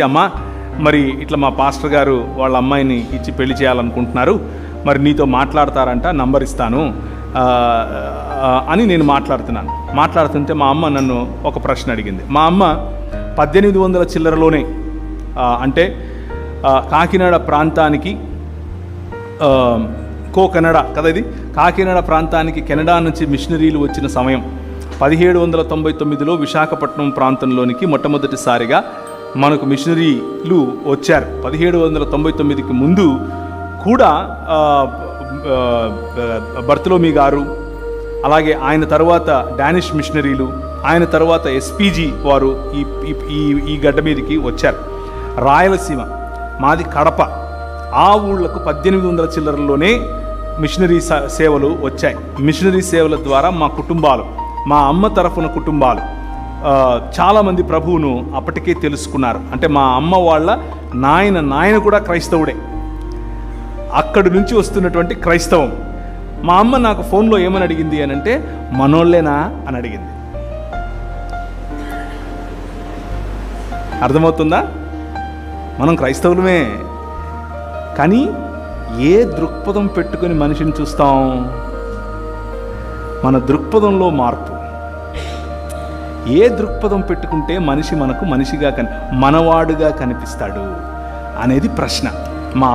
అమ్మ మరి ఇట్లా మా పాస్టర్ గారు వాళ్ళ అమ్మాయిని ఇచ్చి పెళ్లి చేయాలనుకుంటున్నారు, మరి నీతో మాట్లాడతారంట, నంబర్ ఇస్తాను అని నేను మాట్లాడుతుంటే మా అమ్మ నన్ను ఒక ప్రశ్న అడిగింది. మా అమ్మ 1800 చిల్లరలోనే అంటే కాకినాడ ప్రాంతానికి కెనడా కదా ఇది, కాకినాడ ప్రాంతానికి కెనడా నుంచి మిషనరీలు వచ్చిన సమయం 1799లో విశాఖపట్నం ప్రాంతంలోనికి మొట్టమొదటిసారిగా మనకు మిషనరీలు వచ్చారు. 1799కి ముందు కూడా బర్తలోమీ గారు, అలాగే ఆయన తర్వాత డానిష్ మిషనరీలు, ఆయన తర్వాత ఎస్పీజీ వారు ఈ గడ్డ మీదకి వచ్చారు. రాయలసీమ మాది కడప, ఆ ఊళ్ళకు 1800 చిల్లరలోనే మిషనరీ సేవలు వచ్చాయి. మిషనరీ సేవల ద్వారా మా కుటుంబాలు, మా అమ్మ తరఫున కుటుంబాలు చాలామంది ప్రభువును అప్పటికే తెలుసుకున్నారు. అంటే మా అమ్మ వాళ్ళ నాయన కూడా క్రైస్తవుడే, అక్కడి నుంచి వస్తున్నటువంటి క్రైస్తవం. మా అమ్మ నాకు ఫోన్లో ఏమని అడిగింది అని అంటే, మనోళ్ళేనా అని అడిగింది. అర్థమవుతుందా? మనం క్రైస్తవులమే, కానీ ఏ దృక్పథం పెట్టుకుని మనిషిని చూస్తాం? మన దృక్పథంలో మార్పు. ఏ దృక్పథం పెట్టుకుంటే మనిషి మనకు మనిషిగా మనవాడుగా కనిపిస్తాడు అనేది ప్రశ్న.